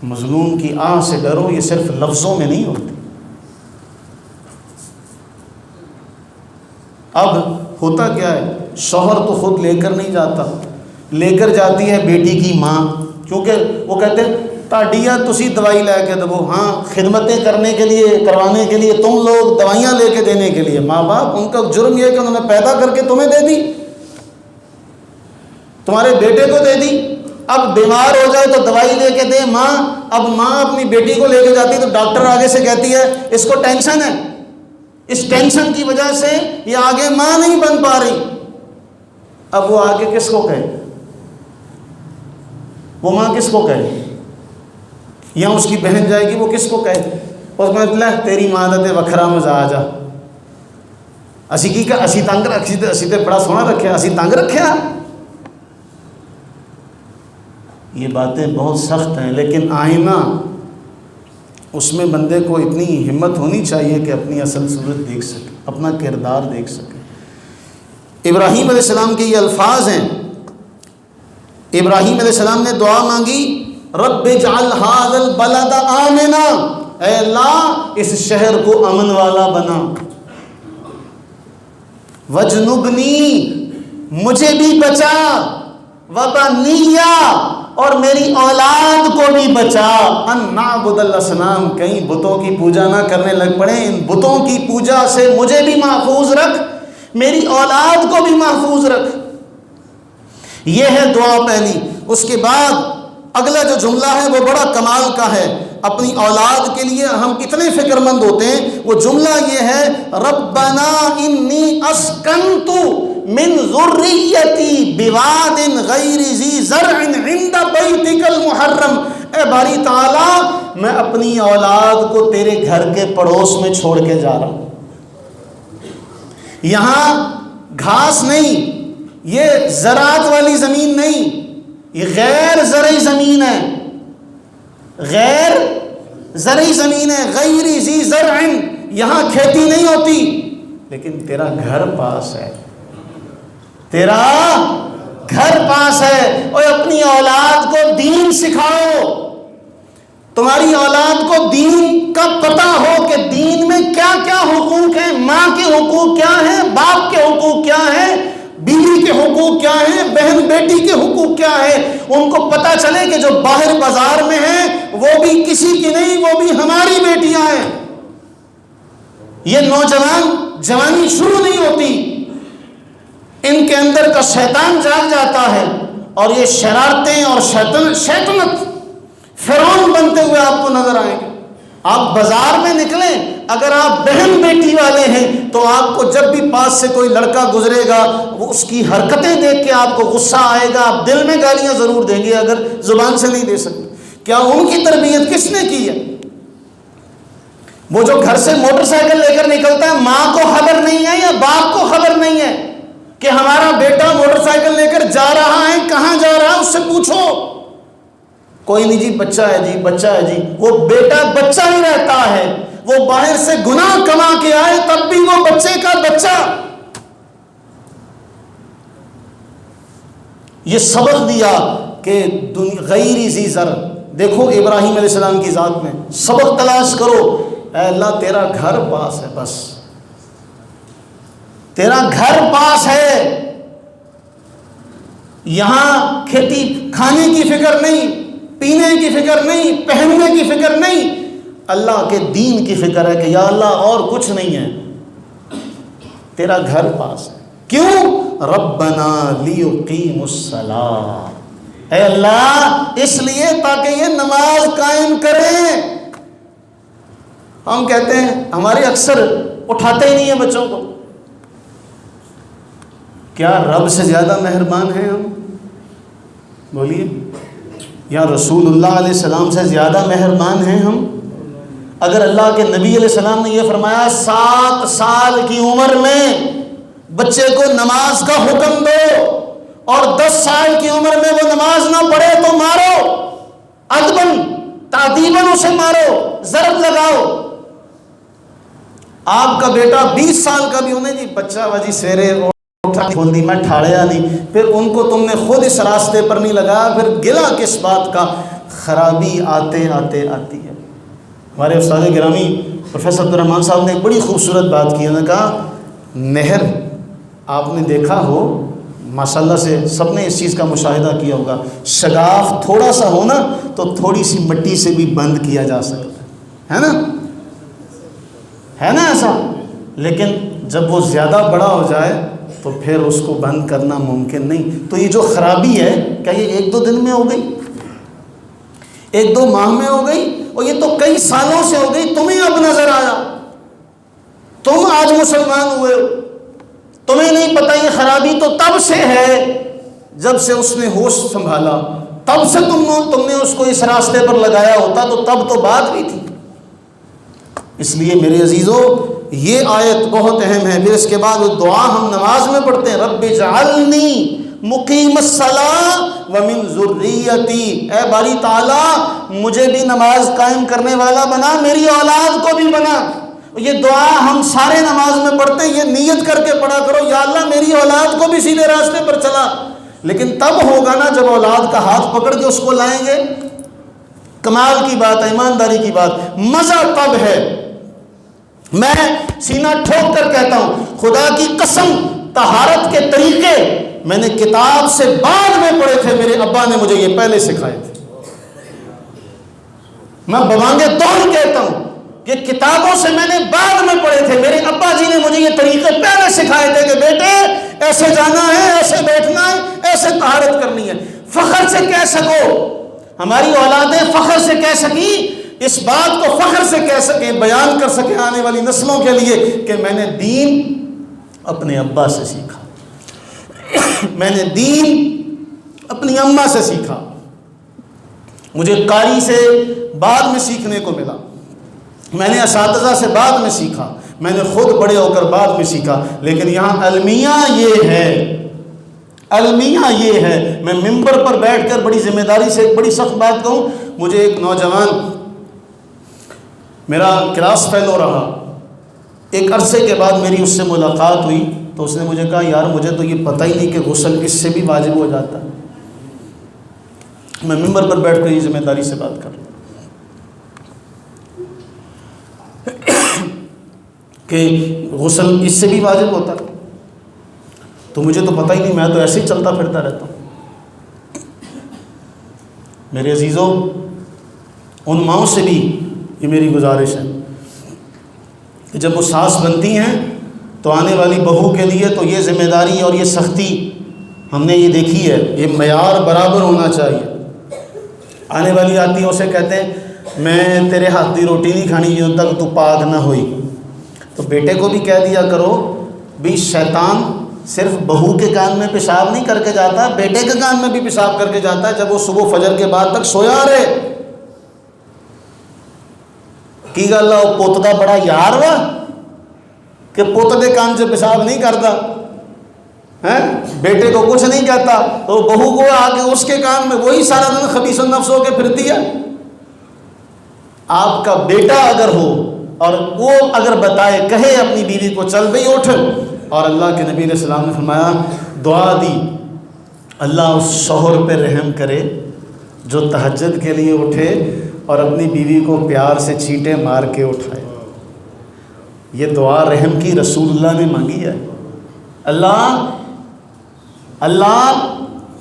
مظلوم کی آہ سے ڈرو یہ صرف لفظوں میں نہیں ہوتی۔ اب ہوتا کیا ہے، شوہر تو خود لے کر نہیں جاتا، لے کر جاتی ہے بیٹی کی ماں، کیونکہ وہ کہتے ہیں تاڈیا تسی دوائی لے کے دو، ہاں خدمتیں کرنے کے لیے کروانے کے لیے تم لوگ دوائیاں لے کے دینے کے لیے، ماں باپ ان کا جرم یہ ہے کہ انہوں نے پیدا کر کے تمہیں دے دی، تمہارے بیٹے کو دے دی، اب بیمار ہو جائے تو دوائی لے کے دے ماں۔ اب ماں اپنی بیٹی کو لے کے جاتی تو ڈاکٹر آگے سے کہتی ہے اس کو ٹینشن ہے، اس ٹینشن کی وجہ سے یہ آگے ماں نہیں بن پا رہی۔ اب وہ آگے کس کو کہے، وہ ماں کس کو کہے، یا اس کی بہن جائے گی وہ کس کو کہے، اس میں اللہ تیری ماں دے وکھرا مزا آ جا، اسی کی کہ اسی تنگ اسی تے بڑا سونا رکھیا، اسی تنگ رکھیا۔ یہ باتیں بہت سخت ہیں، لیکن آئینہ اس میں بندے کو اتنی ہمت ہونی چاہیے کہ اپنی اصل صورت دیکھ سکے، اپنا کردار دیکھ سکے۔ ابراہیم علیہ السلام کے یہ الفاظ ہیں، ابراہیم علیہ السلام نے دعا مانگی رب اجعل ھذا البلد آمنا، اے اللہ اس شہر کو امن والا بنا، وجنبنی مجھے بھی بچا، وبنیہ اور میری اولاد کو بھی بچا، ان نعبد الاصنام، کہیں بتوں کی پوجا نہ کرنے لگ پڑے، ان بتوں کی پوجا سے مجھے بھی محفوظ رکھ، میری اولاد کو بھی محفوظ رکھ۔ یہ ہے دعا پہلی۔ اس کے بعد اگلا جو جملہ ہے وہ بڑا کمال کا ہے، اپنی اولاد کے لیے ہم کتنے فکر مند ہوتے ہیں، وہ جملہ یہ ہے ربنا انی اسکنت من ذریتی بواد غیر ذی زرع عند بیتک المحرم، اے باری تعالی میں اپنی اولاد کو تیرے گھر کے پڑوس میں چھوڑ کے جا رہا ہوں، یہاں گھاس نہیں، یہ زراعت والی زمین نہیں، یہ غیر زرعی زمین ہے، غیر زرعی زمین ہے، غیر ذی زرع، یہاں کھیتی نہیں ہوتی، لیکن تیرا گھر پاس ہے، تیرا گھر پاس ہے، اور اپنی اولاد کو دین سکھاؤ، تمہاری اولاد کو دین کا پتہ ہو کہ دین میں کیا کیا حقوق ہیں، ماں کے حقوق کیا ہیں، باپ کے حقوق کیا ہیں، بیوی کے حقوق کیا ہیں، بہن بیٹی کے حقوق کیا ہیں، ان کو پتہ چلے کہ جو باہر بازار میں ہیں وہ بھی کسی کی نہیں، وہ بھی ہماری بیٹیاں ہیں۔ یہ نوجوان جوانی شروع نہیں ہوتی، ان کے اندر کا شیطان جاگ جاتا ہے، اور یہ شرارتیں اور شیطنت فرعون بنتے ہوئے آپ کو نظر آئیں گے۔ آپ بازار میں نکلیں، اگر آپ بہن بیٹی والے ہیں تو آپ کو جب بھی پاس سے کوئی لڑکا گزرے گا وہ اس کی حرکتیں دیکھ کے آپ کو غصہ آئے گا، آپ دل میں گالیاں ضرور دیں گے اگر زبان سے نہیں دے سکتے۔ کیا ان کی تربیت کس نے کی ہے؟ وہ جو گھر سے موٹر سائیکل لے کر نکلتا ہے، ماں کو خبر نہیں ہے یا باپ کو خبر نہیں ہے کہ ہمارا بیٹا موٹر سائیکل لے کر جا رہا ہے، کہاں جا رہا ہے، اس سے پوچھو۔ کوئی نہیں جی بچہ ہے جی، بچہ ہے جی، وہ بیٹا بچہ ہی رہتا ہے، وہ باہر سے گناہ کما کے آئے تب بھی وہ بچے کا بچہ۔ یہ سبق دیا کہ غیر ذی زرع، دیکھو ابراہیم علیہ السلام کی ذات میں سبق تلاش کرو، اے اللہ تیرا گھر پاس ہے، بس تیرا گھر پاس ہے، یہاں کھیتی کھانے کی فکر نہیں، پینے کی فکر نہیں، پہننے کی فکر نہیں، اللہ کے دین کی فکر ہے کہ یا اللہ اور کچھ نہیں ہے، تیرا گھر پاس ہے۔ کیوں؟ ربنا لیقیموا الصلاۃ، اے اللہ اس لیے تاکہ یہ نماز قائم کریں۔ ہم کہتے ہیں ہمارے اکثر اٹھاتے ہی نہیں ہیں بچوں کو، کیا رب سے زیادہ مہربان ہیں ہم؟ بولیے، یا رسول اللہ علیہ السلام سے زیادہ مہربان ہیں ہم؟ اگر اللہ کے نبی علیہ السلام نے یہ فرمایا 7 سال کی عمر میں بچے کو نماز کا حکم دو اور 10 سال کی عمر میں وہ نماز نہ پڑھے تو مارو، ادباً تعدیباً اسے مارو، ضرب لگاؤ۔ آپ کا بیٹا 20 سال کا بھی ہونے جی بچہ واجی سویرے کھول دی میں ٹھاڑیا نہیں، پھر ان کو تم نے خود اس راستے پر نہیں لگایا، پھر گلا کس بات کا؟ خرابی آتے آتے آتی ہے۔ ہمارے استاد گرامی پروفیسر عبدالرحمن صاحب نے ایک بڑی خوبصورت بات کی، انہوں نے کہا نہر آپ نے دیکھا ہو، ماشاءاللہ سے سب نے اس چیز کا مشاہدہ کیا ہوگا، شگاف تھوڑا سا ہو نا تو تھوڑی سی مٹی سے بھی بند کیا جا سکتا ہے نا ایسا، لیکن جب وہ زیادہ بڑا ہو جائے تو پھر اس کو بند کرنا ممکن نہیں۔ تو یہ جو خرابی ہے کیا یہ 1-2 دن میں ہو گئی، 1-2 ماہ میں ہو گئی، اور یہ تو کئی سالوں سے ہو گئی، تمہیں اب نظر آیا، تم آج مسلمان ہوئے ہو، تمہیں نہیں پتہ یہ خرابی تو تب سے ہے جب سے اس نے ہوش سنبھالا، تب سے تم نے اس کو اس راستے پر لگایا ہوتا تو تب تو بات بھی تھی۔ اس لیے میرے عزیزو یہ آیت بہت اہم ہے۔ پھر اس کے بعد وہ دعا ہم نماز میں پڑھتے ہیں، رب اجعلنی مقیم الصلاۃ ومن ذریتی، اے باری تعالیٰ مجھے بھی نماز قائم کرنے والا بنا، میری اولاد کو بھی بنا۔ یہ دعا ہم سارے نماز میں پڑھتے ہیں، یہ نیت کر کے پڑھا کرو یا اللہ میری اولاد کو بھی سیدھے راستے پر چلا، لیکن تب ہوگا نا جب اولاد کا ہاتھ پکڑ کے اس کو لائیں گے۔ کمال کی بات ہے، ایمانداری کی بات، مزہ تب ہے۔ میں سینہ ٹھوک کر کہتا ہوں خدا کی قسم، طہارت کے طریقے میں نے کتاب سے بعد میں پڑھے تھے، میرے ابا نے مجھے یہ پہلے سکھائے تھے۔ میں بوانگے توڑ کہتا ہوں کہ کتابوں سے میں نے بعد میں پڑھے تھے، میرے ابا جی نے مجھے یہ طریقے پہلے سکھائے تھے کہ بیٹے ایسے جانا ہے، ایسے بیٹھنا ہے، ایسے طہارت کرنی ہے۔ فخر سے کہہ سکو، ہماری اولادیں فخر سے کہہ سکیں، اس بات کو فخر سے کہہ سکیں، بیان کر سکیں آنے والی نسلوں کے لیے کہ میں نے دین اپنے ابا سے سیکھا، میں نے دین اپنی اماں سے سیکھا، مجھے قاری سے بعد میں سیکھنے کو ملا، میں نے اساتذہ سے بعد میں سیکھا، میں نے خود بڑے ہو کر بعد میں سیکھا۔ لیکن یہاں المیہ یہ ہے، المیہ یہ ہے، میں ممبر پر بیٹھ کر بڑی ذمہ داری سے ایک بڑی سخت بات کہوں، مجھے ایک نوجوان میرا کلاس فیلو رہا، ایک عرصے کے بعد میری اس سے ملاقات ہوئی تو اس نے مجھے کہا یار مجھے تو یہ پتہ ہی نہیں کہ غسل اس سے بھی واجب ہو جاتا ہے۔ میں ممبر پر بیٹھ کر یہ ذمہ داری سے بات کر رہا ہوں کہ غسل اس سے بھی واجب ہوتا ہے، تو مجھے تو پتہ ہی نہیں، میں تو ایسے ہی چلتا پھرتا رہتا ہوں۔ میرے عزیزوں ان ماؤں سے بھی یہ میری گزارش ہے کہ جب وہ ساس بنتی ہیں تو آنے والی بہو کے لیے تو یہ ذمہ داری اور یہ سختی ہم نے یہ دیکھی ہے، یہ معیار برابر ہونا چاہیے۔ آنے والی آتی ہے اسے کہتے ہیں میں تیرے ہاتھ کی روٹی نہیں کھانی جب تک تو پاک نہ ہوئی، تو بیٹے کو بھی کہہ دیا کرو بھی شیطان صرف بہو کے کان میں پیشاب نہیں کر کے جاتا، بیٹے کے کان میں بھی پیشاب کر کے جاتا ہے جب وہ صبح فجر کے بعد تک سویا رہے۔ کی گل ہے وہ پوت دا بڑا یار وا کہ پوت دے کان سے پیشاب نہیں کرتا ہے، بیٹے کو کچھ نہیں کہتا، تو بہو کو آ کے اس کے کان میں وہی سارا دن خبیث النفس ہو کے پھرتی ہے۔ آپ کا بیٹا اگر ہو اور وہ اگر بتائے کہے اپنی بیوی کو چل بھئی اٹھ، اور اللہ کے نبی علیہ السلام نے فرمایا دعا دی اللہ اس شوہر پہ رحم کرے جو تہجد کے لیے اٹھے اور اپنی بیوی کو پیار سے چھینٹے مار کے اٹھائے۔ یہ دعا رحم کی رسول اللہ نے مانگی ہے۔ اللہ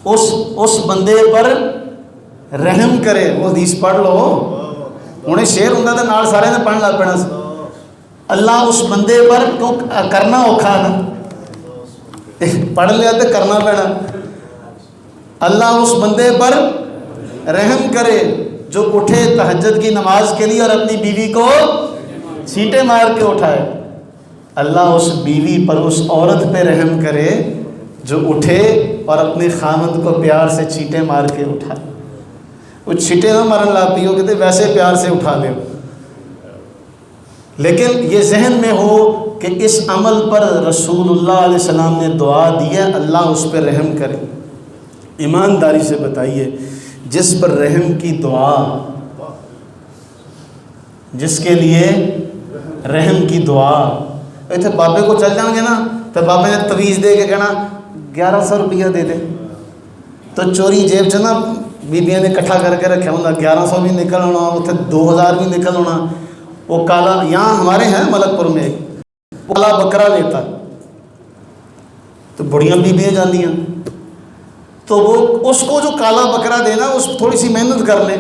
اس بندے پر رحم کرے۔ وہ حدیث پڑھ لو، انہیں شیر ہوں تو نال سارے نے پڑھ لگ پینا۔ اللہ اس بندے پر کرنا اوکھا نا، پڑھ لیا تو کرنا پینا۔ اللہ اس بندے پر رحم کرے جو اٹھے تہجد کی نماز کے لیے اور اپنی بیوی کو چھینٹے مار کے اٹھائے۔ اللہ اس بیوی پر، اس عورت پہ رحم کرے جو اٹھے اور اپنے خامند کو پیار سے چھینٹے مار کے اٹھائے۔ وہ چھٹے نہ مرن لا پیو کہتے ویسے پیار سے اٹھا لے، لیکن یہ ذہن میں ہو کہ اس عمل پر رسول اللہ علیہ السلام نے دعا دی ہے، اللہ اس پہ رحم کرے۔ ایمانداری سے بتائیے، جس پر رحم کی دعا، جس کے لیے رحم کی دعا، ایتھے بابے کو چل جائیں گے نا تو بابے نے تویز دے کے کہنا 1100 روپیہ دے دے، تو چوری جیب چ نا بیبیاں نے کٹھا کر کے رکھا ہوں، 1100 بھی نکل ہونا، اتنے 2000 بھی نکل ہونا۔ وہ کالا، یہاں ہمارے ہیں ملک پور میں کالا بکرا لیتا تو بڑیاں بیبیاں جاندیاں، تو وہ اس کو جو کالا بکرا دینا، اس تھوڑی سی محنت کر لیں،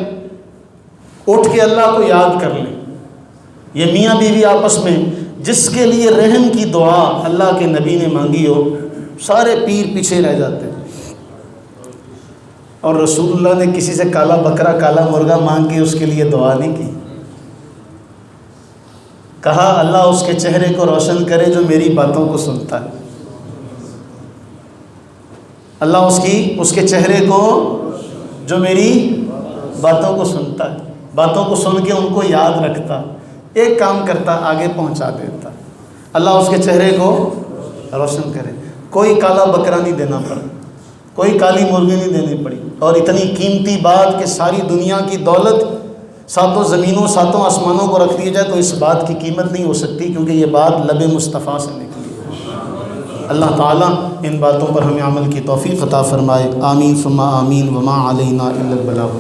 اٹھ کے اللہ کو یاد کر لیں۔ یہ میاں بیوی آپس میں جس کے لیے رحم کی دعا اللہ کے نبی نے مانگی ہو، سارے پیر پیچھے رہ جاتے ہیں۔ اور رسول اللہ نے کسی سے کالا بکرا کالا مرغا مانگ کے اس کے لیے دعا نہیں کی، کہا اللہ اس کے چہرے کو روشن کرے جو میری باتوں کو سنتا ہے، اللہ اس کے چہرے کو جو میری باتوں کو سنتا ہے، باتوں کو سن کے ان کو یاد رکھتا، ایک کام کرتا آگے پہنچا دیتا، اللہ اس کے چہرے کو روشن کرے۔ کوئی کالا بکرا نہیں دینا پڑا، کوئی کالی مرغی نہیں دینی پڑی، اور اتنی قیمتی بات کہ ساری دنیا کی دولت ساتوں زمینوں ساتوں آسمانوں کو رکھ دیا جائے تو اس بات کی قیمت نہیں ہو سکتی، کیونکہ یہ بات لب مصطفیٰ سے نکلی ہے۔ اللہ تعالیٰ ان باتوں پر ہمیں عمل کی توفیق عطا فرمائے، آمین ثم آمین، وما علینا الا البلاغ۔